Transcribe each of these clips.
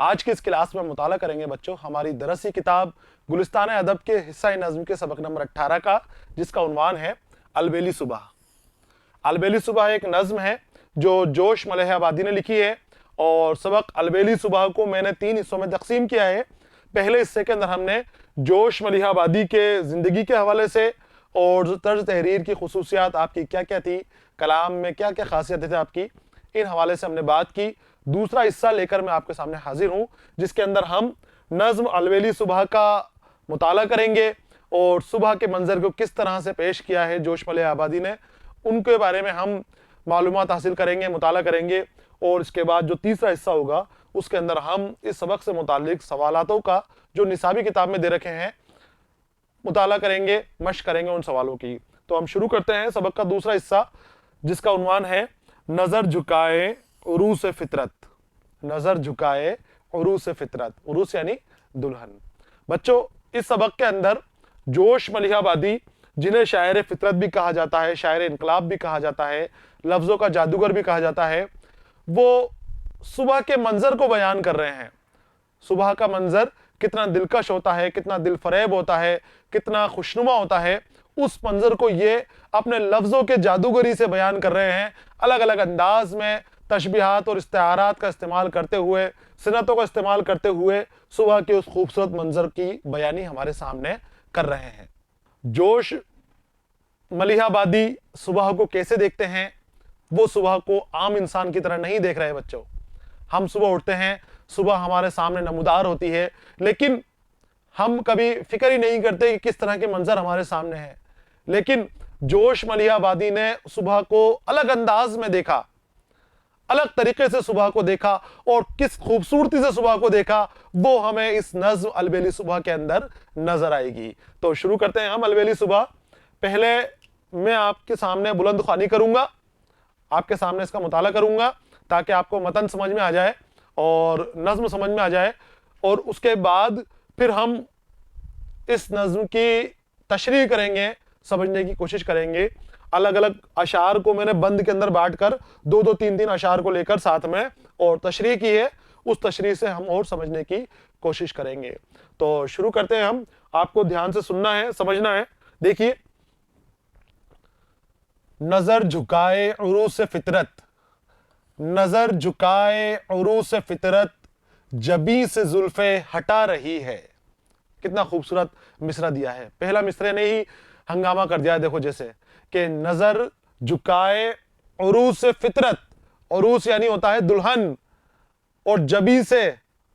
आज की इस क्लास में हम मुताला करेंगे बच्चों हमारी दरसी किताब गुलिस्तान अदब के हिस्सा नज़्म के सबक नंबर 18 का, जिसका उन्वान है अलबेली सुबह। अलबेली सुबह एक नज़्म है जो जोश मलिह आबादी ने लिखी है और सबक अलबेली सुबह को मैंने 3 हिस्सों में तकसीम किया है। पहले हिस्से के अंदर हमने जोश मलिह आबादी के ज़िंदगी के हवाले से और तर्ज तहरीर की खुसूसियात आपकी क्या क्या थी, कलाम में क्या क्या खासियतें थी आपकी, इन हवाले से हमने बात की। दूसरा हिस्सा लेकर मैं आपके सामने हाजिर हूँ जिसके अंदर हम नज़्म अलबेली सुबह का मुताला करेंगे और सुबह के मंजर को किस तरह से पेश किया है जोश मलिह आबादी ने, उनके बारे में हम मालूमात हासिल करेंगे, मुताला करेंगे। और इसके बाद जो तीसरा हिस्सा होगा उसके अंदर हम इस सबक से मुतालिक सवालातों का जो निसाबी किताब में दे रखे हैं मुताला करेंगे, मश्क करेंगे उन सवालों की। तो हम शुरू करते हैं सबक का दूसरा हिस्सा जिसका उन्वान है नजर झुकाए उरूस फितरत। नजर झुकाए उरूस फितरत, उरूस यानी दुल्हन। बच्चों इस सबक के अंदर जोश मलिह आबादी, जिन्हें शायर फितरत भी कहा जाता है, शायर इनकलाब भी कहा जाता है, लफ्जों का जादूगर भी कहा जाता है, वो सुबह के मंजर को बयान कर रहे हैं। सुबह का मंजर कितना दिलकश होता है, कितना दिलफरेब होता है, कितना खुशनुमा होता है, उस मंजर को ये अपने लफ्जों के जादूगरी से बयान कर रहे हैं। अलग अलग अंदाज में तशबीहात और इस्तेआरात का इस्तेमाल करते हुए, सिनतों का इस्तेमाल करते हुए सुबह के उस खूबसूरत मंजर की बयानी हमारे सामने कर रहे हैं। जोश मलिह आबादी सुबह को कैसे देखते हैं? वो सुबह को आम इंसान की तरह नहीं देख रहे बच्चों। हम सुबह उठते हैं, सुबह हमारे सामने नमूदार होती है, लेकिन हम कभी फिक्र ही नहीं करते कि किस तरह के मंजर हमारे सामने हैं। लेकिन जोश मलिह आबादी ने सुबह को अलग अंदाज में देखा, अलग तरीके से सुबह को देखा और किस खूबसूरती से सुबह को देखा, वो हमें इस नज़्म अलबेली सुबह के अंदर नजर आएगी। तो शुरू करते हैं हम अलबेली सुबह। पहले मैं आपके सामने बुलंद ख्वानी करूंगा, आपके सामने इसका मुताला करूंगा ताकि आपको मतन समझ में आ जाए और नज़्म समझ में आ जाए, और उसके बाद फिर हम इस नज़्म की तशरीह करेंगे, समझने की कोशिश करेंगे। अलग अलग अशार को मैंने बंद के अंदर बांट कर 2-2, 3-3 अशार को लेकर साथ में और तशरीह की है, उस तशरीह से हम और समझने की कोशिश करेंगे। तो शुरू करते हैं हम। आपको ध्यान से सुनना है, समझना है। देखिए, नजर झुकाए उरूस फितरत, नजर झुकाए उरूस फितरत, जबी से जुल्फे हटा रही है। कितना खूबसूरत मिसरा दिया है। पहला मिसरे ने ही हंगामा कर दिया है, देखो जैसे कि नजर झुकाए उरूस फितरत, उरूस यानी होता है दुल्हन, और जबी से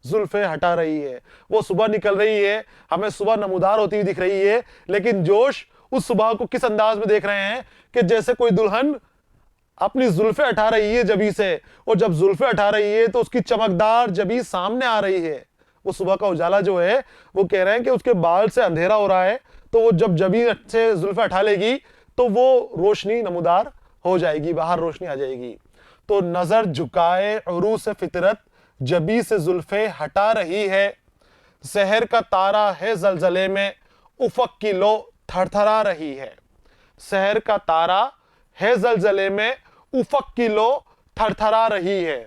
जुल्फे हटा रही है। वो सुबह निकल रही है, हमें सुबह नमूदार होती हुई दिख रही है, लेकिन जोश उस सुबह को किस अंदाज में देख रहे हैं कि जैसे कोई दुल्हन अपनी जुल्फे हटा रही है जबी से, और जब जुल्फे हटा रही है तो उसकी चमकदार जबी सामने आ रही है। वो सुबह का उजाला जो है वो कह रहे हैं कि उसके बाल से अंधेरा हो रहा है, तो वो जब जबी से जुल्फे हटा लेगी तो वो रोशनी नमूदार हो जाएगी, बाहर रोशनी आ जाएगी। तो नजर झुकाए उरूस फितरत, जबी से जुल्फे हटा रही है, शहर का तारा है जलजले में, उफक की लो थरथरा रही है। शहर का तारा है जलजले में, उफक की लो थरथरा रही है।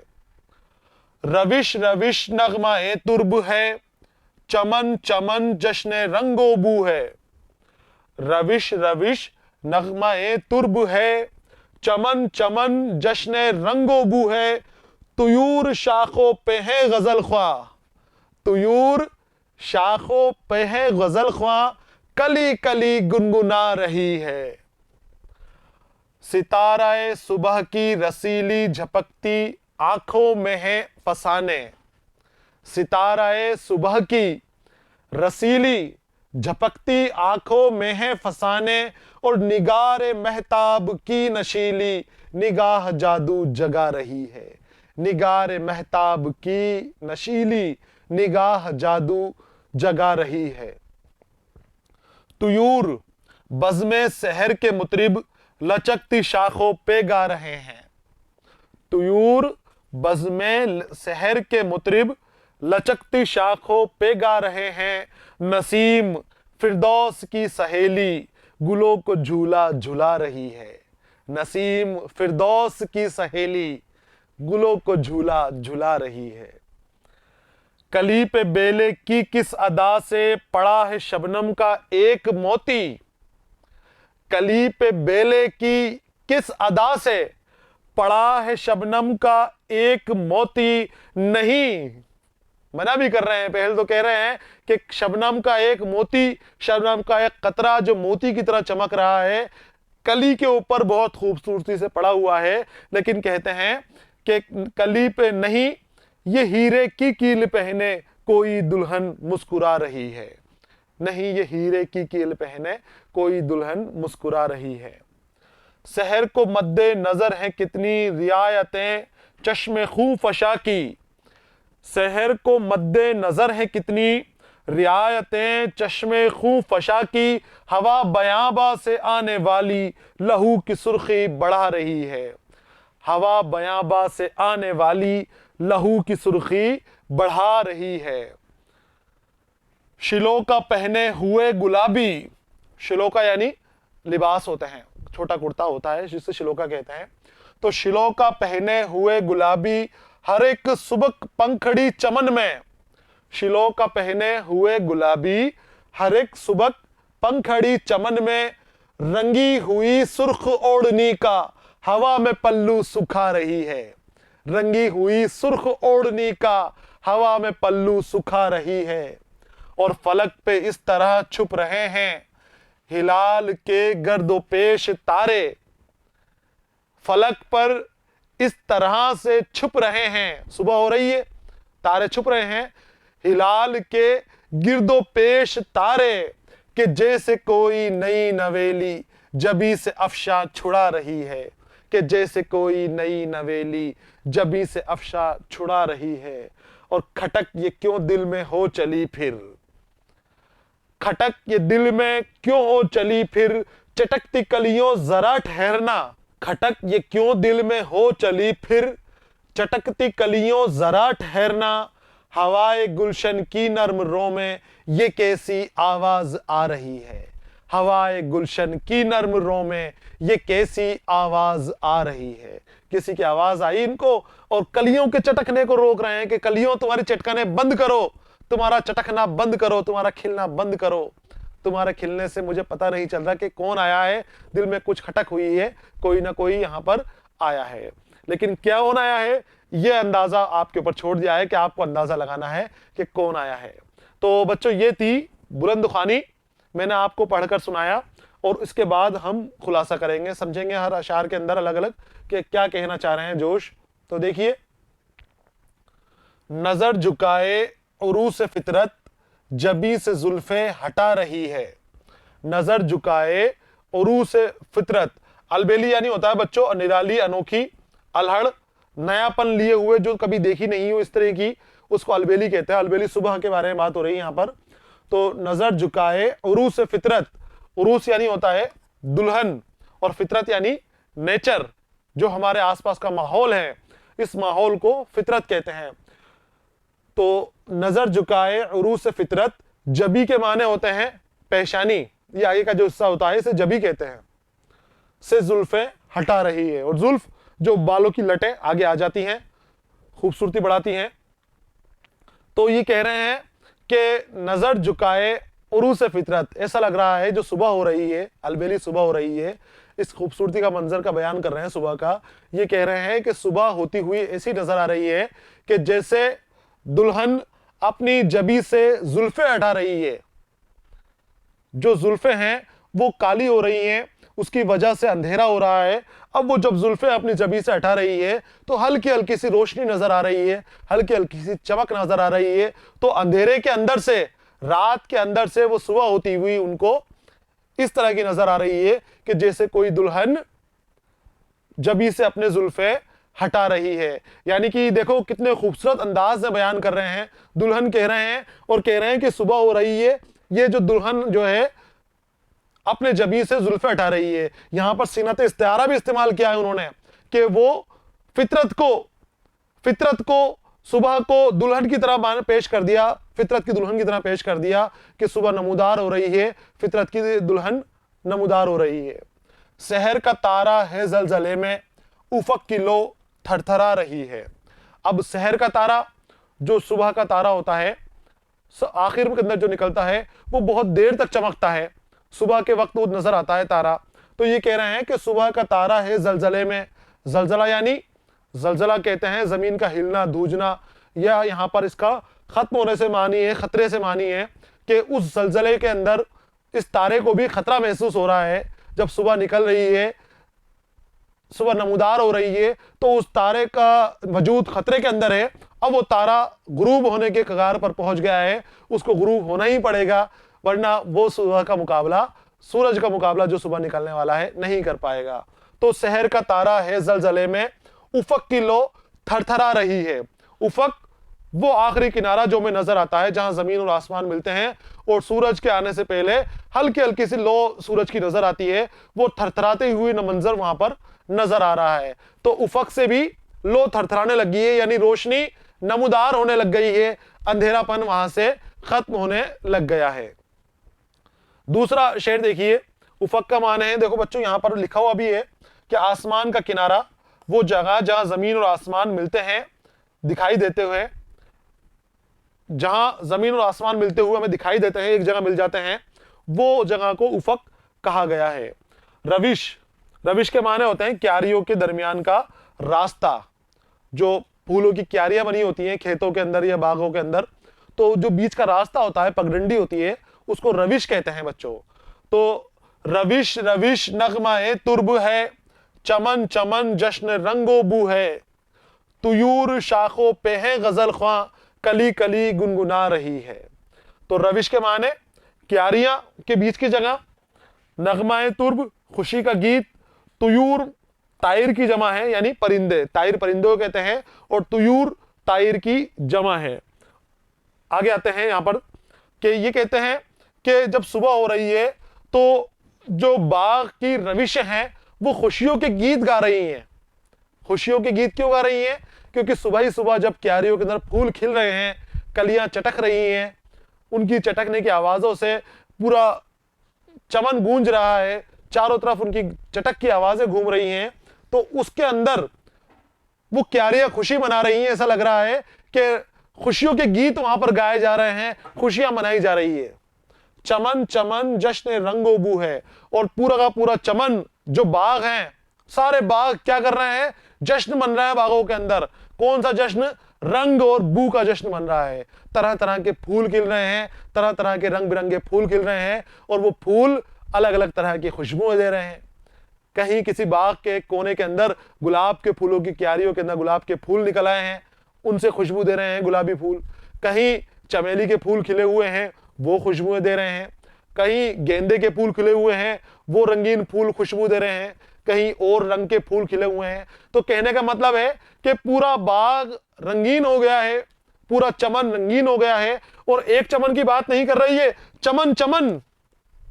रविश रविश नगमा तुर्ब है, चमन चमन जश्न रंगो बू है। रविश रविश नगमा तुर्ब है, चमन चमन जश्न रंगो बू है। तुयूर शाखों पे है गजल ख्वा, तुयूर शाखों पे है गजल ख्वा, कली कली गुनगुना रही है। सिताराए सुबह की रसीली झपकती आंखों में है फसाने। सिताराए सुबह की रसीली झपकती आंखों में है फसाने, और निगारे महताब की नशीली निगाह जादू जगा रही है। निगारे महताब की नशीली निगाह जादू जगा रही है। तुयूर बज़्मे सहर के मुतरिब लचकती शाखों पे गा रहे हैं। तुयूर बज़्मे सहर के मुतरिब लचकती शाखों पे गा रहे हैं। नसीम फिरदौस की सहेली गुलों को झूला झुला रही है। नसीम फिरदौस की सहेली गुलों को झूला झुला रही है। कली पे बेले की किस अदा से पड़ा है शबनम का एक मोती। कली पे बेले की किस अदा से पड़ा है शबनम का एक मोती। नहीं, मना भी कर रहे हैं, पहले तो कह रहे हैं कि शबनम का एक मोती, शबनम का एक कतरा जो मोती की तरह चमक रहा है, कली के ऊपर बहुत खूबसूरती से पड़ा हुआ है, लेकिन कहते हैं कि कली पे नहीं, ये हीरे की कील पहने कोई दुल्हन मुस्कुरा रही है। नहीं, ये हीरे की कील पहने कोई दुल्हन मुस्कुरा रही है। शहर को मद्दे नजर है कितनी रियायतें चश्मे खूं फशा की। शहर को मद्दे नजर है कितनी रियायतें चश्मे खूं फशा की। हवा बयाबा से आने वाली लहू की सुर्खी बढ़ा रही है। हवा बयाबा से आने वाली लहू की सुर्खी बढ़ा रही है। शिलोका पहने हुए गुलाबी, शिलोका यानी लिबास होते हैं, छोटा कुर्ता होता है जिसे शिलोका कहते हैं। तो शिलोका पहने हुए गुलाबी हर एक सुबक पंखड़ी चमन में। शिलोका पहने हुए गुलाबी हर एक सुबक पंखड़ी चमन में। रंगी हुई सुर्ख ओढ़नी का हवा में पल्लू सुखा रही है। रंगी हुई सुर्ख ओढ़नी का हवा में पल्लू सुखा रही है। और फलक पे इस तरह छुप रहे हैं हिलाल के गर्दोपेश तारे। फलक पर इस तरह से छुप रहे हैं, सुबह हो रही है, तारे छुप रहे हैं, हिलाल के गिरदोपेश तारे कि जैसे कोई नई नवेली जबी से अफशा छुड़ा रही है। कि जैसे कोई नई नवेली जबी से अफशा छुड़ा रही है। और खटक ये क्यों दिल में हो चली फिर, खटक ये दिल में क्यों हो चली फिर, चटकती कलियों जरा ठहरना। खटक ये क्यों दिल में हो चली फिर, चटकती कलियों जरा ठहरना। हवाए गुलशन की नर्म रो में ये कैसी आवाज आ रही है। हवाए गुलशन की नर्म रो में ये कैसी आवाज आ रही है। किसी की आवाज आई इनको और कलियों के चटकने को रोक रहे हैं कि कलियों तुम्हारी चटकने बंद करो, तुम्हारा चटकना बंद करो, तुम्हारा खिलना बंद करो। तुम्हारे खिलने से मुझे पता नहीं चल रहा कि कौन आया है, दिल में कुछ खटक हुई है, कोई ना कोई यहां पर आया है। लेकिन क्या कौन आया है, यह अंदाजा आपके ऊपर छोड़ दिया है कि आपको अंदाजा लगाना है कि कौन आया है। तो बच्चों ये थी बुलंद खानी, मैंने आपको पढ़कर सुनाया और इसके बाद हम खुलासा करेंगे, समझेंगे हर अशार के अंदर अलग अलग कि क्या कहना चाह रहे हैं जोश। तो देखिए, नजर झुकाए उरूस फितरत जबी से जुल्फे हटा रही है। नजर झुकाए उरूस फितरत, अलबेली यानी होता है बच्चों निराली, अनोखी, अलहड़, नयापन लिए हुए, जो कभी देखी नहीं हो इस तरह की, उसको अलबेली कहते हैं। अलबेली सुबह के बारे में बात हो रही है यहां पर। तो नजर झुकाए उरूस फितरत, उरूस यानी होता है दुल्हन और फितरत यानी नेचर, जो हमारे आसपास का माहौल है, इस माहौल को फितरत कहते हैं। तो नजर झुकाए उरूस फितरत, जबी के माने होते हैं पेशानी, ये आगे का जो हिस्सा होता है इसे जबी कहते हैं, से जुल्फे हटा रही है। और जुल्फ जो बालों की लटें आगे आ जाती हैं, खूबसूरती बढ़ाती हैं। तो ये कह रहे हैं कि नजर झुकाए उरूस फितरत, ऐसा लग रहा है जो सुबह हो रही है, अलबेली सुबह हो रही है, इस खूबसूरती का मंजर का बयान कर रहे हैं सुबह का। ये कह रहे हैं कि सुबह होती हुई ऐसी नजर आ रही है कि जैसे दुल्हन अपनी जबी से जुल्फे हटा रही है। जो जुल्फे हैं वो काली हो रही हैं, उसकी वजह से अंधेरा हो रहा है। अब वो जब जुल्फे अपनी जबी से हटा रही है तो हल्की हल्की सी रोशनी नजर आ रही है, हल्की हल्की सी चमक नजर आ रही है। तो अंधेरे के अंदर से, रात के अंदर से वो सुबह होती हुई उनको इस तरह की नजर आ रही है कि जैसे कोई दुल्हन जबी से अपने जुल्फे हटा रही है। यानी कि देखो कितने खूबसूरत अंदाज से बयान कर रहे हैं, दुल्हन कह रहे हैं और कह रहे हैं कि सुबह हो रही है, ये जो दुल्हन जो है अपने जबी से जुल्फे हटा रही है। यहां पर सीनत इस्तिआरा भी इस्तेमाल किया है उन्होंने कि वो फितरत को सुबह को दुल्हन की तरह पेश कर दिया, फितरत की दुल्हन की तरह पेश कर दिया कि सुबह नमूदार हो रही है, फितरत की दुल्हन नमूदार हो रही है। शहर का तारा है जलजले में, उफक की लो थरथरा रही है। अब शहर का तारा जो सुबह का तारा होता है आखिर के अंदर जो निकलता है वो बहुत देर तक चमकता है, सुबह के वक्त वो नजर आता है तारा। तो ये कह रहे हैं कि सुबह का तारा है जलजले में। जलजला यानी जलजला कहते हैं जमीन का हिलना धूजना, या यहाँ पर इसका खत्म होने से मानी है, खतरे से मानी है कि उस जलजले के अंदर इस तारे को भी खतरा महसूस हो रहा है। जब सुबह निकल रही है, सुबह नमूदार हो रही है, तो उस तारे का वजूद खतरे के अंदर है। अब वो तारा गुरूब होने के कगार पर पहुंच गया है, उसको गुरूब होना ही पड़ेगा, वरना वो सुबह का मुकाबला, सूरज का मुकाबला जो सुबह निकलने वाला है, नहीं कर पाएगा। तो शहर का तारा है जलजले में, उफक की लो थरथरा रही है। उफक वो आखिरी किनारा जो में नजर आता है, जहां जमीन और आसमान मिलते हैं, और सूरज के आने से पहले हल्की हल्की सी लो सूरज की नजर आती है, वो थरथराते हुए मंजर वहां पर नजर आ रहा है। तो उफक से भी लो थरथराने लगी है, यानी रोशनी नमूदार होने लग गई है, अंधेरापन वहां से खत्म होने लग गया है। दूसरा शेर देखिए, उफक का माने है, देखो बच्चों यहां पर लिखा हुआ भी है कि आसमान का किनारा वो जगह जहां जमीन और आसमान मिलते हैं दिखाई देते हुए, जहां जमीन और आसमान मिलते हुए हमें दिखाई देते हैं, एक जगह मिल जाते हैं, वो जगह को उफक कहा गया है। रविश, रविश के माने होते हैं क्यारियों के दरमियान का रास्ता, जो फूलों की क्यारियां बनी होती हैं खेतों के अंदर या बागों के अंदर, तो जो बीच का रास्ता होता है, पगडंडी होती है, उसको रविश कहते हैं बच्चों। तो रविश रविश नगमा तुर्ब है, चमन चमन जश्न रंगो बू है, तुयूर शाखों पे है गजल ख्वां, कली कली गुनगुना रही है। तो रविश के माने क्यारियां के बीच की जगह, नगमाए तुर्ब खुशी का गीत, तुयूर तायर की जमा है यानी परिंदे, तायर परिंदों कहते हैं, और तुयूर तायर की जमा है। आगे आते हैं यहां पर कि ये कहते हैं कि जब सुबह हो रही है तो जो बाग की रविश हैं वो खुशियों के गीत गा रही हैं। खुशियों के गीत क्यों गा रही हैं? क्योंकि सुबह ही सुबह जब क्यारियों के अंदर फूल खिल रहे हैं, कलियां चटक रही हैं, उनकी चटकने की आवाजों से पूरा चमन गूंज रहा है, चारों तरफ उनकी चटक की आवाजें घूम रही हैं, तो उसके अंदर वो क्यारियां खुशी मना रही हैं। ऐसा लग रहा है कि खुशियों के गीत वहां पर गाए जा रहे हैं, खुशियां मनाई जा रही है। चमन चमन जश्न रंगोबू है, और पूरा का पूरा चमन जो बाग हैं, सारे बाग क्या कर रहे हैं? जश्न मन रहा है बागों के अंदर। कौन सा जश्न? रंग और बू का जश्न बन रहा है। तरह तरह के फूल खिल रहे हैं, तरह तरह के रंग बिरंगे फूल खिल रहे हैं, और वो फूल अलग अलग तरह की खुशबुएं दे रहे हैं। कहीं किसी बाग के कोने के अंदर गुलाब के फूलों की क्यारियों के अंदर गुलाब के फूल निकल आए हैं, उनसे खुशबू दे रहे हैं गुलाबी फूल। कहीं चमेली के फूल खिले हुए हैं, वो खुशबुएं दे रहे हैं। कहीं गेंदे के फूल खिले हुए हैं, वो रंगीन फूल खुशबू दे रहे हैं। कहीं और रंग के फूल खिले हुए हैं। तो कहने का मतलब है कि पूरा बाग रंगीन हो गया है, पूरा चमन रंगीन हो गया है। और एक चमन की बात नहीं कर रही है, चमन चमन,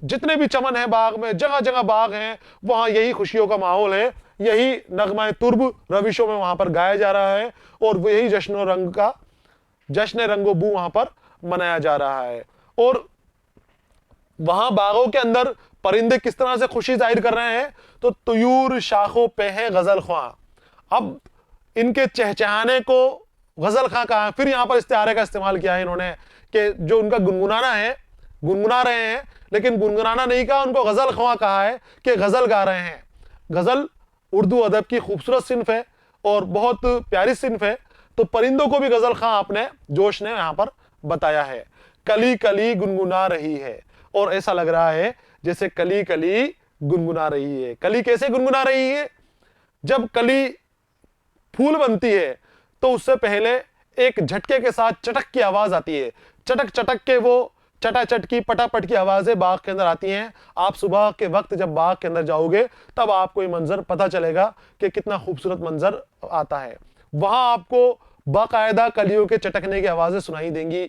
जितने भी चमन है बाग में, जगह जगह बाग हैं, वहां यही खुशियों का माहौल है, यही नगमा तुर्ब रविशों में वहां पर गाया जा रहा है, और यही जश्न रंग का जश्न रंगो बू वहां पर मनाया जा रहा है। और वहां बागों के अंदर परिंदे किस तरह से खुशी जाहिर कर रहे हैं? तो तुयूर शाखों पे है गजल ख्वां। अब इनके चहचहाने को गजल खां कहा। फिर यहां पर इस्तिआरे का इस्तेमाल किया है इन्होंने कि जो उनका गुनगुनाना है, गुनगुना रहे हैं, लेकिन गुनगुनाना नहीं कहा, उनको गजल ख्वां कहा है कि गजल गा रहे हैं। गजल उर्दू अदब की खूबसूरत सिन्फ है और बहुत प्यारी सिन्फ है। तो परिंदों को भी गजल खां अपने जोश ने यहां पर बताया है। कली कली गुनगुना रही है, और ऐसा लग रहा है जैसे कली कली गुनगुना रही है। कली कैसे गुनगुना रही है? जब कली फूल बनती है तो उससे पहले एक झटके के साथ चटक की आवाज आती है। चटक चटक के वो चटाचट की पटापट की आवाजें बाग के अंदर आती हैं। आप सुबह के वक्त जब बाग के अंदर जाओगे तब आपको ये मंजर पता चलेगा कि कितना खूबसूरत मंजर आता है। वहां आपको बाकायदा कलियों के चटकने की आवाजें सुनाई देंगी,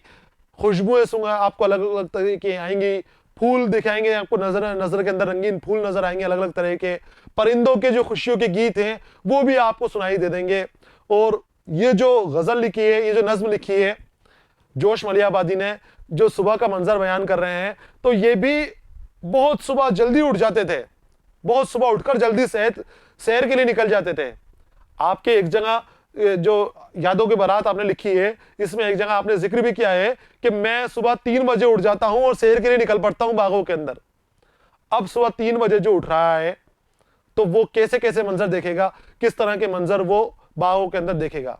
खुशबुएं सुना आपको अलग अलग तरह की आएंगी, फूल दिखाएंगे आपको, नजर के अंदर रंगीन फूल नजर आएंगे अलग अलग तरह के। परिंदों के जो खुशियों के गीत हैं वो भी आपको सुनाई दे देंगे। और ये जो गजल लिखी है, ये जो नज्म लिखी है जोश मलियाबादी ने, जो सुबह का मंजर बयान कर रहे हैं, तो ये भी बहुत सुबह जल्दी उठ जाते थे, बहुत सुबह उठकर जल्दी सैर के लिए निकल जाते थे। आपके एक जगह जो यादों की बारात आपने लिखी है, इसमें एक जगह आपने जिक्र भी किया है कि मैं सुबह 3 बजे उठ जाता हूं और सैर के लिए निकल पड़ता हूं बागों के अंदर। अब सुबह 3 बजे जो उठ रहा है तो वो कैसे कैसे मंजर देखेगा, किस तरह के मंजर वो बागों के अंदर देखेगा।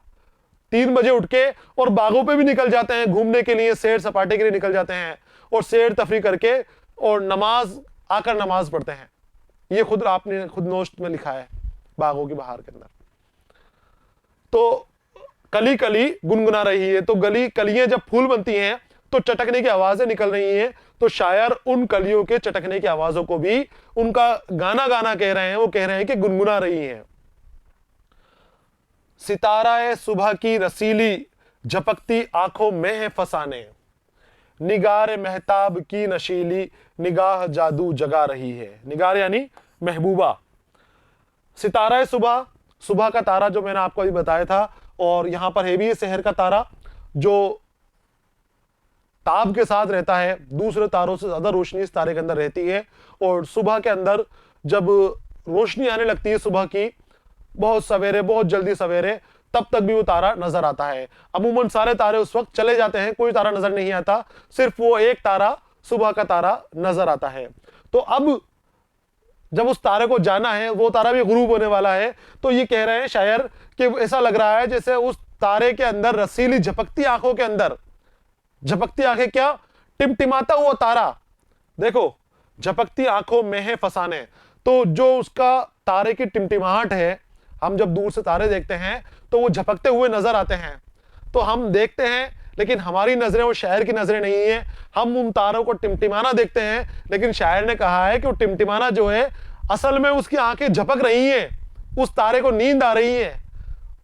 3 बजे उठ के और बागों पे भी निकल जाते हैं घूमने के लिए, सैर सपाटे के लिए निकल जाते हैं और सैर तफरी करके और नमाज आकर नमाज पढ़ते हैं। ये खुद आपने खुद नोट में लिखा है बागों की बहार के अंदर। तो कली कली गुनगुना रही है, तो गली कलियां जब फूल बनती हैं तो चटकने की आवाजें निकल रही हैं, तो शायर उन कलियों के चटकने की आवाजों को भी उनका गाना गाना कह रहे हैं, वो कह रहे हैं कि गुनगुना रही हैं। सितारा सुबह की रसीली झपकती आंखों में है फसाने, निगार महताब की नशीली निगाह जादू जगा रही है। निगार यानी महबूबा। सितारा सुबह, सुबह का तारा जो मैंने आपको अभी बताया था, और यहां पर है भी शहर का तारा जो ताप के साथ रहता है, दूसरे तारों से ज्यादा रोशनी इस तारे के अंदर रहती है। और सुबह के अंदर जब रोशनी आने लगती है सुबह की, बहुत सवेरे, बहुत जल्दी सवेरे, तब तक भी वो तारा नजर आता है। अमूमन सारे तारे उस वक्त चले जाते हैं, कोई तारा नजर नहीं आता, सिर्फ वो एक तारा, सुबह का तारा नजर आता है। तो अब जब उस तारे को जाना है, वो तारा भी गुरूब होने वाला है, तो ये कह रहे हैं शायर कि ऐसा लग रहा है जैसे उस तारे के अंदर रसीली झपकती आंखों के अंदर, झपकती आंखें क्या, टिमटिमाता हुआ तारा, देखो झपकती आंखों में है फसाने। तो जो उसका तारे की टिमटिमाहट है, हम जब दूर से तारे देखते हैं तो वो झपकते हुए नजर आते हैं, तो हम देखते हैं, लेकिन हमारी नजरें वो शायर की नजरें नहीं है, हम उन तारों को टिमटिमाना देखते हैं। लेकिन शायर ने कहा है कि वो टिमटिमाना जो है, असल में उसकी आंखें झपक रही हैं, उस तारे को नींद आ रही है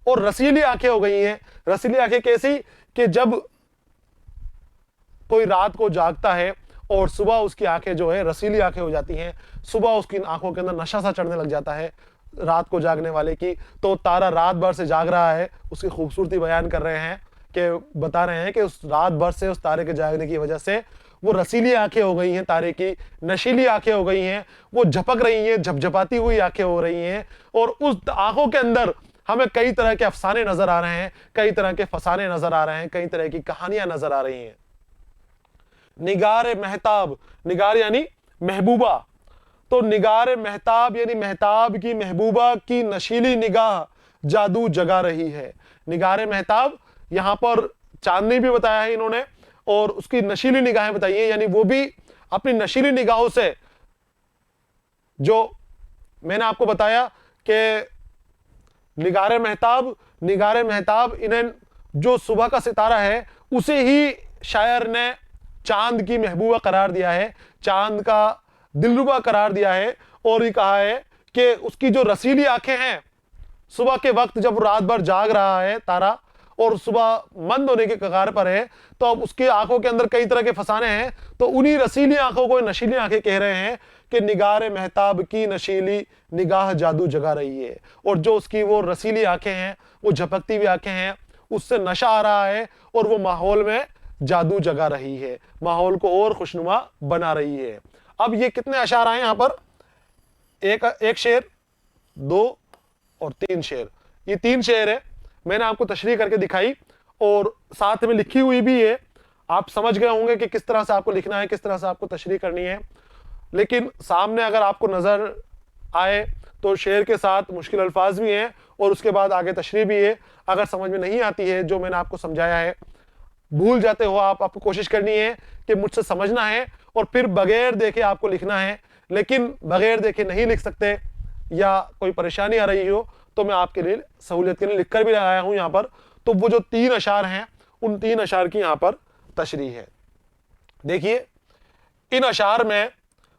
और रसीली आंखें हो गई हैं। रसीली आंखें कैसी कि जब कोई रात को जागता है और सुबह उसकी आंखें जो है रसीली आंखें हो जाती हैं, सुबह उसकी आंखों के अंदर नशा सा चढ़ने लग जाता है रात को जागने वाले की। तो तारा रात भर से जाग रहा है, उसकी खूबसूरती बयान कर रहे हैं कि बता रहे हैं कि उस रात भर से उस तारे के जागने की वजह से वो रसीली आंखें हो गई हैं, तारे की नशीली आंखें हो गई हैं, वो झपक रही हैं, झपझपाती हुई आंखें हो रही हैं। और उस आंखों के अंदर हमें कई तरह के अफसाने नजर आ रहे हैं, कई तरह के फसाने नजर आ रहे हैं, कई तरह की कहानियां नजर आ रही हैं। निगार महताब, निगार यानी महबूबा, तो निगार महताब यानी महताब की महबूबा की नशीली निगाह जादू जगा रही है। निगार महताब यहां पर चांदनी भी बताया है इन्होंने, और उसकी नशीली निगाहें बताई है, यानी वो भी अपनी नशीली निगाहों से, जो मैंने आपको बताया कि निगार महताब इन्हें जो सुबह का सितारा है उसे ही शायर ने चांद की महबूबा करार दिया है, चांद का दिलरुबा करार दिया है। और ये कहा है कि उसकी जो रसीली आंखें हैं, सुबह के वक्त जब रात भर जाग रहा है तारा और सुबह मंद होने के कगार पर है, तो अब उसकी आंखों के अंदर कई तरह के फसाने हैं, तो उन्हीं रसीली आंखों को नशीली आंखें कह रहे हैं कि निगार महताब की नशीली निगाह जादू जगा रही है। और जो उसकी वो रसीली आंखें हैं, वो झपकती हुई आंखें हैं, उससे नशा आ रहा है और वो माहौल में जादू जगा रही है, माहौल को और खुशनुमा बना रही है। अब ये कितने अशार आए यहां पर, एक शेर, 2 और 3 शेर, ये 3 शेर है, मैंने आपको तशरीह करके दिखाई और साथ में लिखी हुई भी है। आप समझ गए होंगे कि किस तरह से आपको लिखना है, किस तरह से आपको तशरीह करनी है। लेकिन सामने अगर आपको नजर आए तो शेर के साथ मुश्किल अल्फाज भी हैं और उसके बाद आगे तशरीह भी है। अगर समझ में नहीं आती है जो मैंने आपको समझाया है, भूल जाते हो आपको कोशिश करनी है कि मुझसे समझना है और फिर बगैर देखे आपको लिखना है। लेकिन बगैर देखे नहीं लिख सकते या कोई परेशानी आ रही हो तो मैं आपके लिए सहूलियत के लिए लिखकर भी लगाया हूं यहां पर। तो वो जो 3 अशार हैं, उन 3 अशार की यहां पर तशरीह है। देखिए, इन अशार में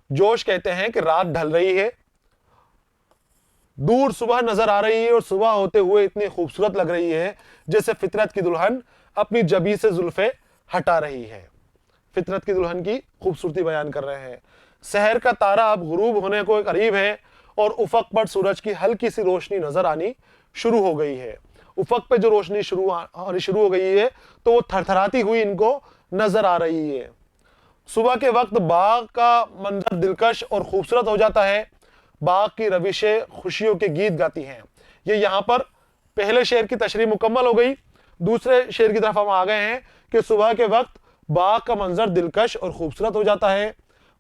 जोश कहते हैं कि रात ढल रही है, दूर सुबह नजर आ रही है और सुबह होते हुए इतनी खूबसूरत लग रही है जैसे फितरत की दुल्हन अपनी जबी से जुल्फे हटा रही है। फितरत की दुल्हन की खूबसूरती बयान कर रहे हैं। शहर का तारा अब गुरूब होने को करीब है और उफक पर सूरज की हल्की सी रोशनी नजर आनी शुरू हो गई है। उफक पे जो रोशनी आनी शुरू हो गई है तो वो थरथराती हुई इनको नजर आ रही है। सुबह के वक्त बाग का मंजर दिलकश और खूबसूरत हो जाता है, बाग की रविशें खुशियों के गीत गाती हैं। ये यहाँ पर पहले शेर की तशरीह मुकम्मल हो गई। दूसरे शेर की तरफ हम आ गए हैं कि सुबह के वक्त बाग का मंजर दिलकश और खूबसूरत हो जाता है।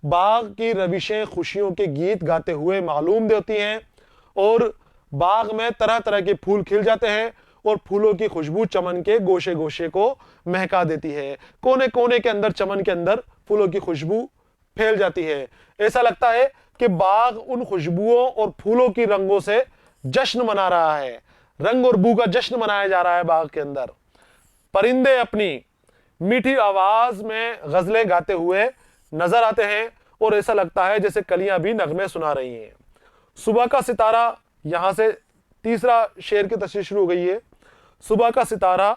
बाग की रविशें खुशियों के गीत गाते हुए मालूम देती हैं और बाग में तरह तरह के फूल खिल जाते हैं और फूलों की खुशबू चमन के गोशे गोशे को महका देती है। कोने कोने के अंदर, चमन के अंदर फूलों की खुशबू फैल जाती है। ऐसा लगता है कि बाग उन खुशबुओं और फूलों की रंगों से जश्न मना रहा है। रंग और बू का जश्न मनाया जा रहा है बाग के अंदर। परिंदे अपनी मीठी आवाज में गजलें गाते हुए नजर आते हैं और ऐसा लगता है जैसे कलियां भी नगमे सुना रही हैं। सुबह का सितारा, यहां से तीसरा शेर की तशरीह शुरू हो गई है। सुबह का सितारा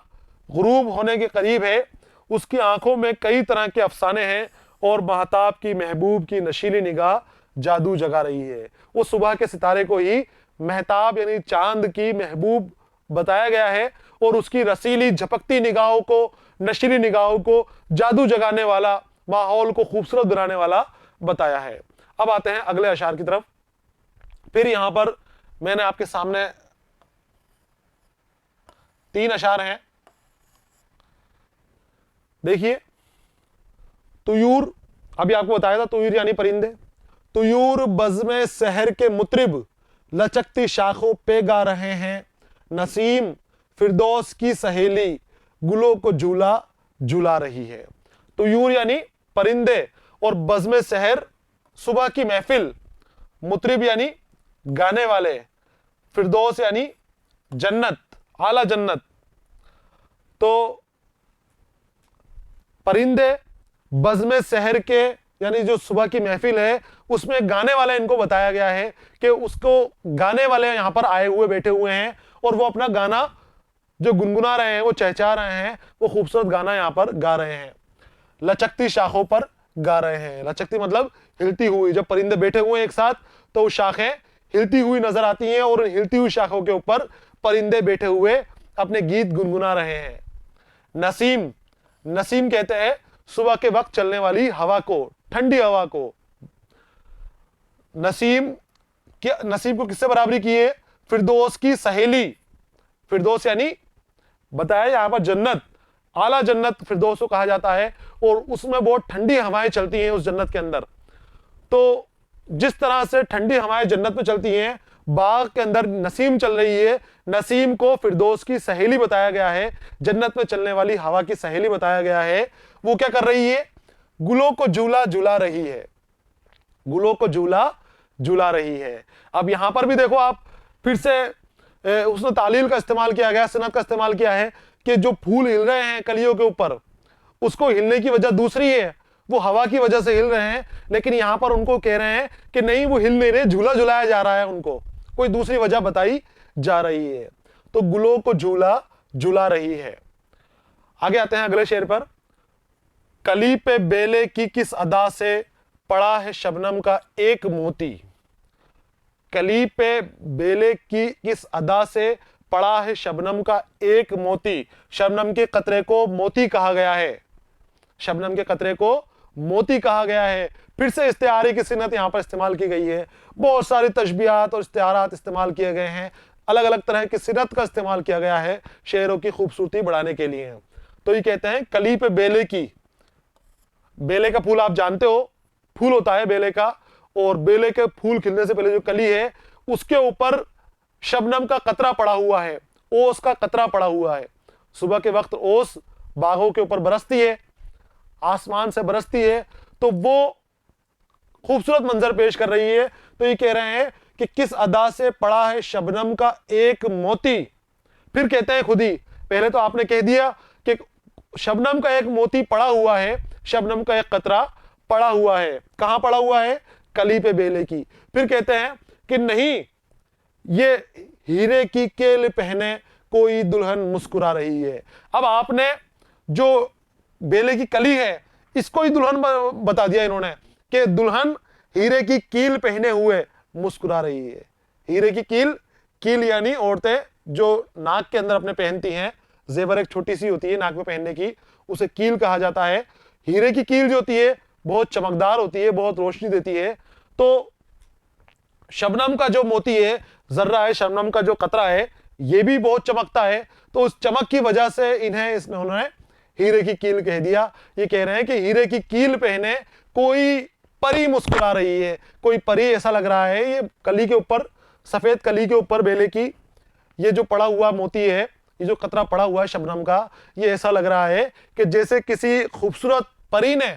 गुरूब होने के करीब है, उसकी आंखों में कई तरह के अफसाने हैं और महताब की महबूब की नशीली निगाह जादू जगा रही है। वो सुबह के सितारे को ही महताब यानी चांद की महबूब बताया गया है और उसकी रसीली झपकती निगाहों को, नशीली निगाहों को जादू जगाने वाला, माहौल को खूबसूरत बनाने वाला बताया है। अब आते हैं अगले अशार की तरफ। फिर यहां पर मैंने आपके सामने 3 अशार हैं, देखिए। तुयूर, अभी आपको बताया था तुयूर यानी परिंदे। तुयूर बज़्म सहर के मुतरिब लचकती शाखों पे गा रहे हैं। नसीम फिरदौस की सहेली गुलों को झूला झूला रही है। तुयूर यानी परिंदे और बज़्म सहर सुबह की महफिल, मुतरिब यानी गाने वाले, फिरदौस यानी जन्नत, आला जन्नत। तो परिंदे बज़्म सहर के यानी जो सुबह की महफिल है उसमें गाने वाले इनको बताया गया है कि उसको गाने वाले यहां पर आए हुए बैठे हुए हैं और वो अपना गाना जो गुनगुना रहे हैं, वो चहचहा रहे हैं, वो खूबसूरत गाना यहां पर गा रहे हैं। लचकती शाखों पर गा रहे हैं। लचकती मतलब हिलती हुई। जब परिंदे बैठे हुए एक साथ तो शाखें हिलती हुई नजर आती हैं और हिलती हुई शाखों के ऊपर परिंदे बैठे हुए अपने गीत गुनगुना रहे हैं। नसीम, नसीम कहते हैं सुबह के वक्त चलने वाली हवा को, ठंडी हवा को। नसीम को किससे बराबरी की है? फिरदौस की सहेली। फिरदौस यानी बताया यहां पर जन्नत, आला जन्नत फिरदौस को कहा जाता है और उसमें बहुत ठंडी हवाएं चलती हैं उस जन्नत के अंदर। तो जिस तरह से ठंडी हवाएं जन्नत में चलती हैं, बाग के अंदर नसीम चल रही है। नसीम को फिरदौस की सहेली बताया गया है, जन्नत में चलने वाली हवा की सहेली बताया गया है। वो क्या कर रही है? गुलों को झूला झूला रही है। गुलों को झूला झूला रही है। अब यहां पर भी देखो आप, फिर से उसने तालील का इस्तेमाल किया गया, सनत का इस्तेमाल किया है कि जो फूल हिल रहे हैं कलियों के ऊपर, उसको हिलने की वजह दूसरी है, वो हवा की वजह से हिल रहे हैं। लेकिन यहां पर उनको कह रहे हैं कि नहीं, वो हिल नहीं रहे, झूला झुलाया जा रहा है, उनको कोई दूसरी वजह बताई जा रही है। तो गुलों को झूला झुला रही है। आगे आते हैं अगले शेर पर। कली पे बेले की किस अदा से पड़ा है शबनम का एक मोती। कली पे बेले की किस अदा से पड़ा है शबनम का एक मोती। शबनम के कतरे को मोती कहा गया है। शबनम के कतरे को मोती कहा गया है। फिर से इस्तिआरे की सिनत यहां पर इस्तेमाल की गई है। बहुत सारी तशबीहात और इस्तिआरात इस्तेमाल किए गए हैं। अलग अलग तरह की सिनत का इस्तेमाल किया गया है शेरों की खूबसूरती बढ़ाने के लिए। तो ये कहते हैं कली पे बेले की। बेले का फूल आप जानते हो, फूल होता है बेले का, और बेले के फूल खिलने से पहले जो कली है उसके ऊपर शबनम का कतरा पड़ा हुआ है, ओस का कतरा पड़ा हुआ है। सुबह के वक्त ओस बागों के ऊपर बरसती है, आसमान से बरसती है, तो वो खूबसूरत मंजर पेश कर रही है। तो ये कह रहे हैं कि किस अदा से पड़ा है शबनम का एक मोती। फिर कहते हैं खुद ही, पहले तो आपने कह दिया कि शबनम का एक मोती पड़ा हुआ है, शबनम का एक कतरा पड़ा हुआ है। कहां पड़ा हुआ है? कली पे बेले की। फिर कहते हैं कि नहीं, ये हीरे की केल पहने कोई दुल्हन मुस्कुरा रही है। अब आपने जो बेले की कली है इसको ही दुल्हन बता दिया इन्होंने कि दुल्हन हीरे की कील पहने हुए मुस्कुरा रही है। हीरे की कील, कील यानी औरतें जो नाक के अंदर अपने पहनती हैं, जेवर एक छोटी सी होती है नाक में पहनने की, उसे कील कहा जाता है। हीरे की कील जो होती है बहुत चमकदार होती है, बहुत रोशनी देती है। तो शबनम का जो मोती है, जर्रा है, शबनम का जो कतरा है, ये भी बहुत चमकता है, तो उस चमक की वजह से इन्हें इसमें उन्होंने हीरे की कील कह दिया। ये कह रहे हैं कि हीरे की कील पहने कोई परी मुस्कुरा रही है, कोई परी ऐसा लग रहा है। ये कली के ऊपर, सफेद कली के ऊपर बेले की ये जो पड़ा हुआ मोती है, ये जो कतरा पड़ा हुआ है शबनम का, ये ऐसा लग रहा है कि जैसे किसी खूबसूरत परी ने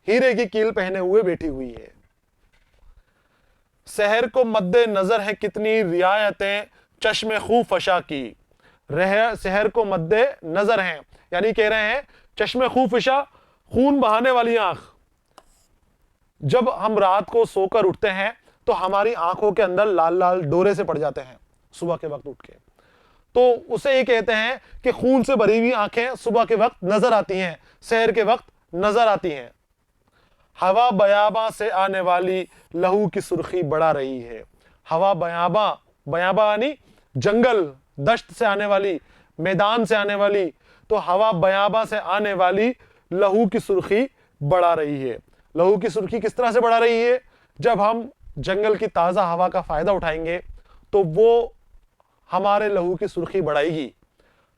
हीरे की कील पहने हुए बैठी हुई है। शहर को मद्दे नजर है कितनी रियायतें चश्मे खूब फशा की। शहर को मद्दे नजर हैं, यानी कह रहे हैं चश्मे खूब फशा, खून बहाने वाली आंख। जब हम रात को सोकर उठते हैं तो हमारी आंखों के अंदर लाल लाल डोरे से पड़ जाते हैं सुबह के वक्त उठ के, तो उसे ये कहते हैं कि खून से भरी हुई आंखें सुबह के वक्त नजर आती हैं, शहर के वक्त नजर आती हैं। हवा बयाबा से आने वाली लहू की सुर्खी बढ़ा रही है। हवा बयाबा, बयाबा यानी जंगल, दश्त से आने वाली, मैदान से आने वाली, तो हवा बयाबा से आने वाली लहू की सुर्खी बढ़ा रही है। लहू की सुर्खी किस तरह से बढ़ा रही है? जब हम जंगल की ताजा हवा का फायदा उठाएंगे तो वो हमारे लहू की सुर्खी बढ़ाएगी,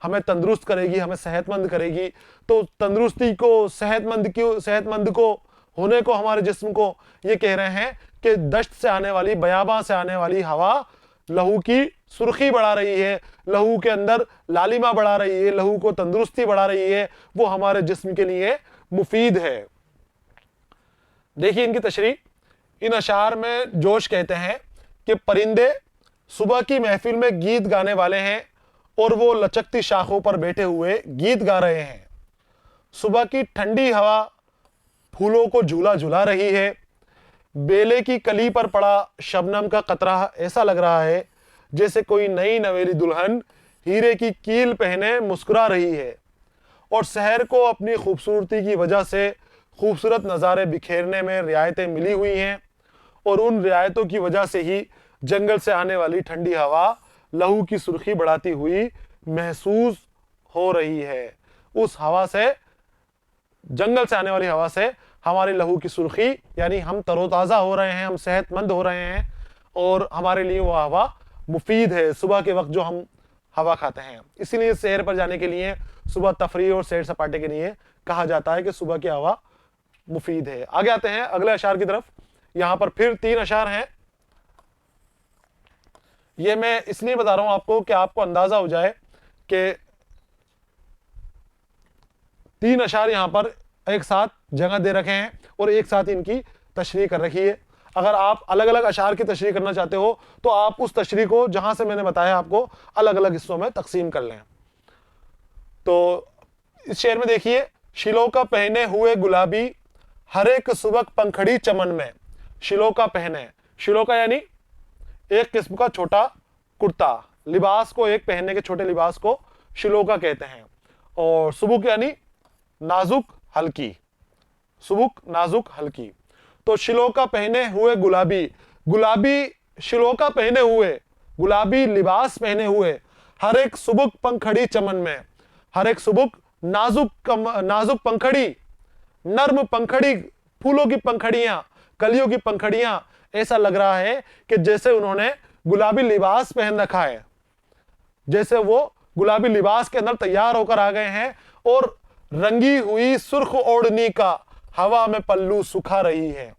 हमें तंदुरुस्त करेगी, हमें सेहतमंद करेगी। तो तंदुरुस्ती को, सेहतमंद को होने को, हमारे जिस्म को, ये कह रहे हैं कि दश्त से आने वाली, बयाबा से आने वाली हवा लहू की सुर्खी बढ़ा रही है, लहू के अंदर लालिमा बढ़ा रही है, लहू को तंदुरुस्ती बढ़ा रही है, वो हमारे जिस्म के लिए मुफीद है। देखिए इनकी तशरीह, इन अशार में जोश कहते हैं कि परिंदे सुबह की महफिल में गीत गाने वाले हैं और वो लचकती शाखों पर बैठे हुए गीत गा रहे हैं। सुबह की ठंडी हवा फूलों को झूला झुला रही है। बेले की कली पर पड़ा शबनम का कतरा ऐसा लग रहा है जैसे कोई नई नवेली दुल्हन हीरे की कील पहने मुस्कुरा रही है। और शहर को अपनी खूबसूरती की वजह से खूबसूरत नज़ारे बिखेरने में रियायतें मिली हुई हैं, और उन रियायतों की वजह से ही जंगल से आने वाली ठंडी हवा लहू की सुर्खी बढ़ाती हुई महसूस हो रही है। उस हवा से, जंगल से आने वाली हवा से हमारी लहू की सुर्खी, यानी हम तरोताज़ा हो रहे हैं, हम सेहतमंद हो रहे हैं, और हमारे लिए वो हवा मुफीद है सुबह के वक्त जो हम हवा खाते हैं। इसीलिए सैर पर जाने के लिए, सुबह तफरीह और सैर सपाटे के लिए कहा जाता है कि सुबह की हवा मुफीद है। आगे आते हैं अगले अशार की तरफ। यहां पर फिर 3 अशार हैं। ये मैं इसलिए बता रहा हूं आपको कि आपको अंदाजा हो जाए कि 3 अशार यहां पर एक साथ जगह दे रखे हैं और एक साथ इनकी तशरीह कर रखी है। अगर आप अलग अलग अशार की तशरीह करना चाहते हो तो आप उस तशरीह को जहां से मैंने बताया आपको अलग अलग हिस्सों में तकसीम कर लें। तो इस शेर में देखिए, शिलोका पहने हुए गुलाबी हर एक सुबह पंखड़ी चमन में। शिलोका पहने, शिलोका यानी एक किस्म का छोटा कुर्ता, लिबास को, एक पहनने के छोटे लिबास को शिलोका कहते हैं। और सुबुक यानी नाजुक हल्की, सुबुक नाजुक हल्की। तो शिलोका पहने हुए गुलाबी, गुलाबी शिलोका पहने हुए, गुलाबी लिबास पहने हुए, हर एक सुबुक पंखड़ी चमन में, हर एक सुबुक नाजुक पंखड़ी, नर्म पंखड़ी, फूलों की पंखड़ियां, कलियों की पंखड़ियां। ऐसा लग रहा है कि जैसे उन्होंने गुलाबी लिबास पहन रखा है, जैसे वो गुलाबी लिबास के अंदर तैयार होकर आ गए हैं, और रंगी हुई सुर्ख ओढ़नी का हवा में पल्लू सुखा रही है,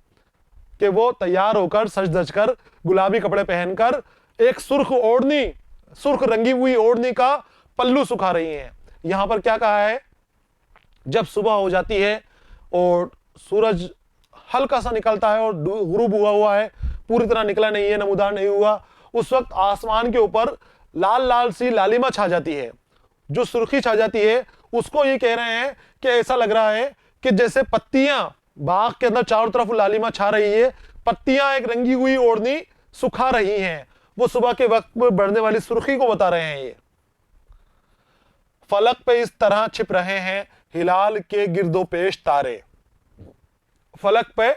कि वो तैयार होकर, सज धज कर, गुलाबी कपड़े पहनकर एक सुर्ख ओढ़नी, सुर्ख रंगी हुई ओढ़नी का पल्लू सुखा रही हैं। यहां पर क्या कहा है? जब सुबह हो जाती है और सूरज हल्का सा निकलता है और गुरूब हुआ है, पूरी तरह निकला नहीं है, नमूदार नहीं हुआ, उस वक्त आसमान के ऊपर लाल लाल सी लालिमा छा जाती है, जो सुर्खी छा जाती है, उसको ये कह रहे हैं कि ऐसा लग रहा है कि जैसे पत्तियां, बाग के अंदर चारों तरफ लालिमा छा रही है, पत्तियां एक रंगी हुई ओढ़नी सुखा रही हैं। वो सुबह के वक्त में बढ़ने वाली सुर्खी को बता रहे हैं। ये फलक पे इस तरह छिप रहे हैं हिलाल के गिरदोपेश तारे, फलक पे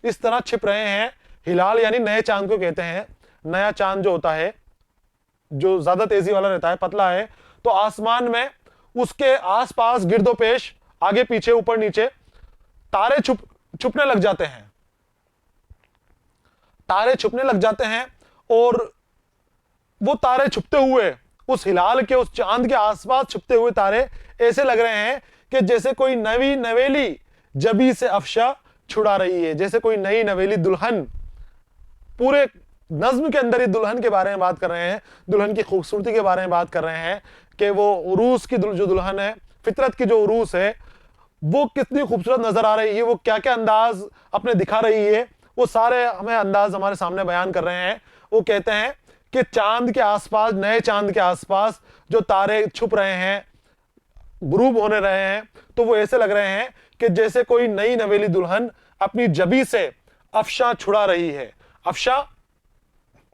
इस तरह छिप रहे हैं, हिलाल यानी नए चांद को कहते हैं। नया चांद जो होता है, जो ज्यादा तेजी वाला रहता है, पतला है, तो आसमान में उसके आसपास गिरदोपेश, आगे पीछे ऊपर नीचे तारे छुपने लग जाते हैं, तारे छुपने लग जाते हैं। और वो तारे छुपते हुए उस हिलाल के, उस चांद के आसपास छुपते हुए तारे ऐसे लग रहे हैं कि जैसे कोई नवी नवेली जबी से अफशा छुड़ा रही है, जैसे कोई नई नवेली दुल्हन। पूरे नज्म के अंदर ही दुल्हन के बारे में बात कर रहे हैं, दुल्हन की खूबसूरती के बारे में बात कर रहे हैं कि वो उरूस की जो दुल्हन है, फितरत की जो उरूस है, वो कितनी खूबसूरत नजर आ रही है, वो क्या क्या अंदाज अपने दिखा रही है, वो सारे हमें अंदाज हमारे सामने बयान कर रहे हैं। वो कहते हैं कि चांद के आसपास, नए चांद के आसपास जो तारे छुप रहे हैं, ग्रूब होने रहे हैं, तो वो ऐसे लग रहे हैं कि जैसे कोई नई नवेली दुल्हन अपनी जबी से अफशा छुड़ा रही है। अफशा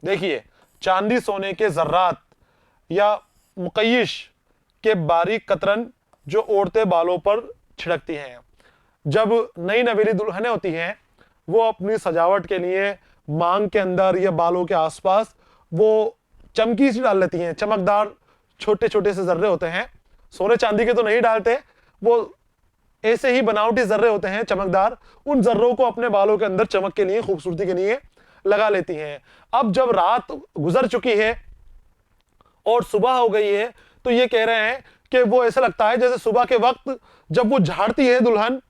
देखिए, चांदी सोने के जर्रात या मुकय्यिश के बारीक कतरन जो ओढ़ते बालों पर छिड़कती हैं। जब नई नवेली दुल्हनें होती हैं, वो अपनी सजावट के लिए मांग के अंदर या बालों के आसपास वो चमकी सी डाल लेती हैं, चमकदार छोटे छोटे से जर्रे होते हैं, सोने चांदी के तो नहीं डालते, वो ऐसे ही बनावटी जर्रे होते हैं चमकदार, उन जर्रों को अपने बालों के अंदर चमक के लिए, खूबसूरती के लिए लगा लेती हैं। अब जब रात गुजर चुकी है और सुबह हो गई है, तो ये कह रहे हैं कि वो ऐसा लगता है जैसे सुबह के वक्त जब वो झाड़ती है दुल्हन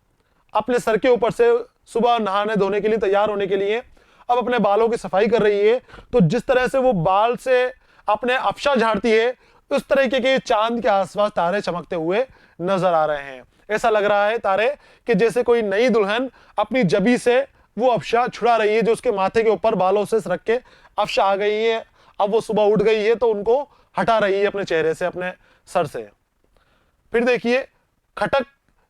अपने सर के ऊपर से, सुबह नहाने धोने के लिए तैयार होने के लिए अब अपने बालों की सफाई कर रही है, तो जिस तरह से वो बाल से अपने अफशा झाड़ती है, उस तरीके के चांद के आसपास तारे चमकते हुए नजर आ रहे हैं। ऐसा लग रहा है तारे कि जैसे कोई नई दुल्हन अपनी जबी से वो अफशा छुड़ा रही है, जो उसके माथे के ऊपर बालों से सरक के अफशा आ गई है। अब वो सुबह उठ गई है तो उनको हटा रही है अपने चेहरे से, अपने सर से। फिर देखिए, खटक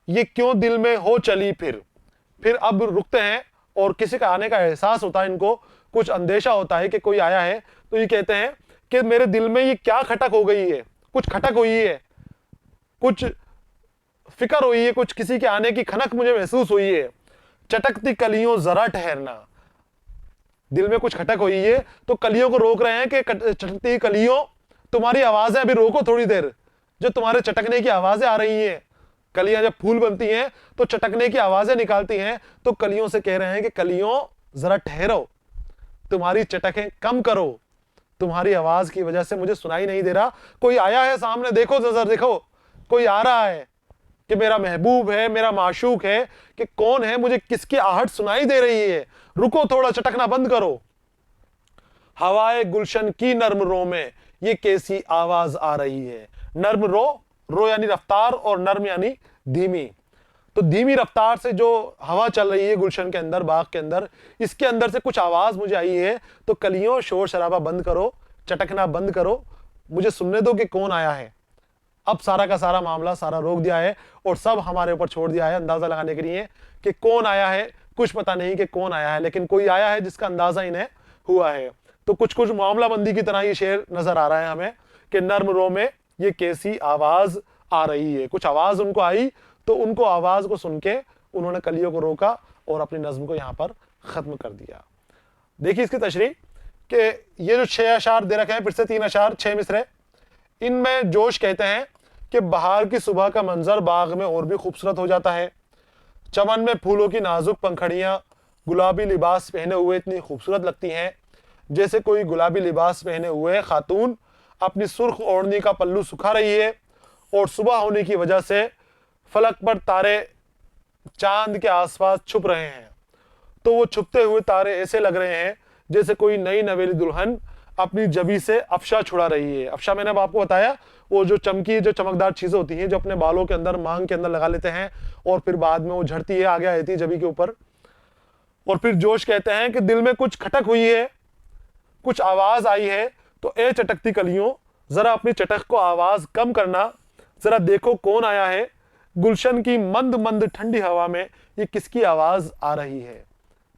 ये क्यों दिल में हो चली फिर अब रुकते हैं और किसी का आने का एहसास होता है, इनको कुछ अंदेशा होता है कि कोई आया है, तो ये कहते हैं कि मेरे दिल में ये क्या खटक हो गई है, कुछ खटक हुई है, कुछ फिक्र हुई है, कुछ किसी के आने की खनक मुझे महसूस हुई है। चटकती कलियों जरा ठहरना, दिल में कुछ खटक हुई है तो कलियों को रोक रहे हैं कि चटकती कलियों, तुम्हारी आवाजें अभी रोको थोड़ी देर, जो तुम्हारे चटकने की आवाजें आ रही हैं। कलियां जब फूल बनती हैं तो चटकने की आवाजें निकालती हैं, तो कलियों से कह रहे हैं कि कलियों जरा ठहरो, तुम्हारी चटकें कम करो, तुम्हारी आवाज की वजह से मुझे सुनाई नहीं दे रहा। कोई आया है सामने, देखो नजर देखो, कोई आ रहा है कि मेरा महबूब है, मेरा माशूक है, कि कौन है, मुझे किसकी आहट सुनाई दे रही है, रुको थोड़ा, चटकना बंद करो। हवाए गुलशन की नर्म रो में ये कैसी आवाज आ रही है। नर्म रो यानी रफ्तार और नर्म यानी धीमी। तो धीमी रफ्तार से जो हवा चल रही है गुलशन के अंदर, बाग के अंदर, इसके अंदर से कुछ आवाज मुझे आई है, तो कलियों शोर शराबा बंद करो, चटकना बंद करो, मुझे सुनने दो कि कौन आया है। अब सारा का सारा मामला सारा रोक दिया है और सब हमारे ऊपर छोड़ दिया है अंदाजा लगाने के लिए कि कौन आया है। कुछ पता नहीं कि कौन आया है, लेकिन कोई आया है जिसका अंदाजा इन्हें हुआ है। तो कुछ कुछ मामला बंदी की तरह ये शेर नजर आ रहा है हमें कि नर्म रो में ये कैसी आवाज आ रही है। कुछ आवाज उनको आई तो उनको आवाज को सुन के उन्होंने कलियों को रोका और अपनी नज्म को यहां पर खत्म कर दिया। देखिए इसकी तशरीह कि ये जो 6 अशार दे रखे हैं, फिर से 3 अशार 6 मिसरे, इनमें जोश कहते हैं कि बहार की सुबह का मंजर बाग में और भी खूबसूरत हो जाता है। चमन में फूलों की नाजुक पंखड़ियां गुलाबी लिबास पहने हुए इतनी खूबसूरत लगती हैं, जैसे कोई गुलाबी लिबास पहने हुए खातून अपनी सुर्ख ओढ़नी का पल्लू सुखा रही है और सुबह होने की वजह से फलक पर तारे चांद के आसपास छुप रहे हैं। तो वो छुपते हुए तारे ऐसे लग रहे हैं जैसे कोई नई नवेली दुल्हन अपनी जबी से अफशा छुड़ा रही है। अफशा मैंने अब आपको बताया, वो जो चमकी, जो चमकदार चीजें होती हैं जो अपने बालों के अंदर, मांग के अंदर लगा लेते हैं और फिर बाद में वो झड़ती है, आगे आती है जबी के ऊपर। और फिर जोश कहते हैं कि दिल में कुछ खटक हुई है, कुछ आवाज आई है, तो ए चटकती कलियों, जरा अपनी चटक को आवाज कम करना, जरा देखो कौन आया है। गुलशन की मंद मंद ठंडी हवा में ये किसकी आवाज आ रही है।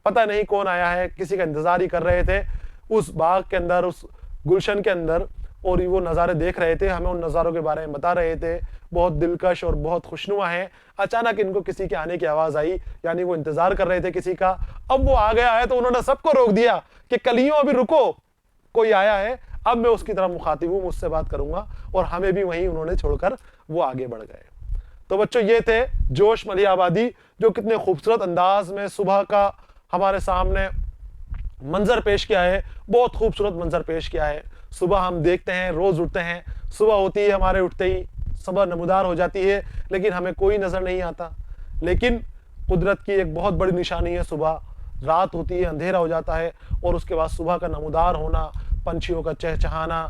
पता नहीं कौन आया है, किसी का इंतजार ही कर रहे थे उस बाग के अंदर, उस गुलशन के अंदर, और वो नज़ारे देख रहे थे, हमें उन नज़ारों के बारे में बता रहे थे, बहुत दिलकश और बहुत खुशनुमा है। अचानक इनको किसी के आने की आवाज़ आई, यानी वो इंतजार कर रहे थे किसी का। अब वो आ गया है तो उन्होंने सबको रोक दिया कि कलियों अभी रुको, कोई आया है, अब मैं उसकी तरफ मुखातिब हूँ, मुझसे बात करूंगा। और हमें भी वहीं उन्होंने छोड़कर वो आगे बढ़ गए। तो बच्चों, ये थे जोश मलिहाबादी, जो कितने खूबसूरत अंदाज में सुबह का हमारे सामने मंजर पेश किया है, बहुत खूबसूरत मंजर पेश किया है। सुबह हम देखते हैं, रोज उठते हैं, सुबह होती है हमारे उठते ही सुबह नमूदार हो जाती है, लेकिन हमें कोई नजर नहीं आता। लेकिन कुदरत की एक बहुत बड़ी निशानी है सुबह। रात होती है, अंधेरा हो जाता है और उसके बाद सुबह का नमूदार होना, पंछियों का चहचहाना,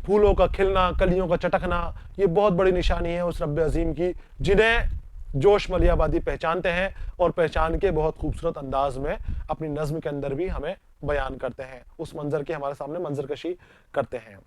फूलों का खिलना, कलियों का चटकना, ये बहुत बड़ी निशानी है उस रब्बे अजीम की, जिन्हें जोश मलियाबादी पहचानते हैं और पहचान के बहुत खूबसूरत अंदाज में अपनी नज्म के अंदर भी हमें बयान करते हैं, उस मंजर के हमारे सामने मंजरकशी करते हैं।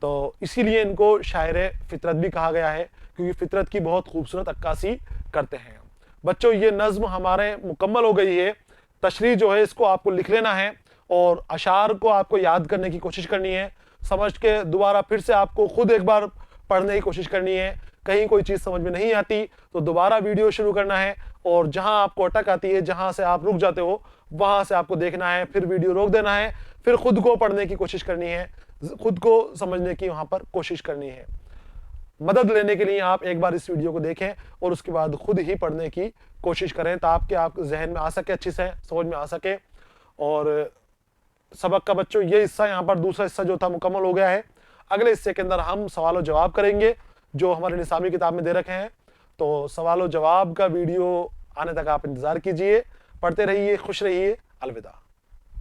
तो इसीलिए इनको शायर फितरत भी कहा गया है, क्योंकि फितरत की बहुत खूबसूरत अक्कासी करते हैं। बच्चों, ये नज्म हमारे मुकम्मल हो गई है। तशरीह जो है इसको आपको लिख लेना है और अशार को आपको याद करने की कोशिश करनी है, समझ के दोबारा फिर से आपको खुद एक बार पढ़ने की कोशिश करनी है। कहीं कोई चीज़ समझ में नहीं आती तो दोबारा वीडियो शुरू करना है और जहां आपको अटक आती है, जहां से आप रुक जाते हो, वहां से आपको देखना है, फिर वीडियो रोक देना है, फिर खुद को पढ़ने की कोशिश करनी है, खुद को समझने की वहां पर कोशिश करनी है। मदद लेने के लिए आप एक बार इस वीडियो को देखें और उसके बाद खुद ही पढ़ने की कोशिश करें, ताकि आप जहन में आ सके, अच्छी से समझ में आ सके। और सबक का बच्चों ये हिस्सा यहाँ पर, दूसरा हिस्सा जो था मुकम्मल हो गया है। अगले हिस्से के अंदर हम सवाल और जवाब करेंगे जो हमारे निसामी किताब में दे रखे हैं। तो सवाल और जवाब का वीडियो आने तक आप इंतजार कीजिए। पढ़ते रहिए, खुश रहिए। अलविदा।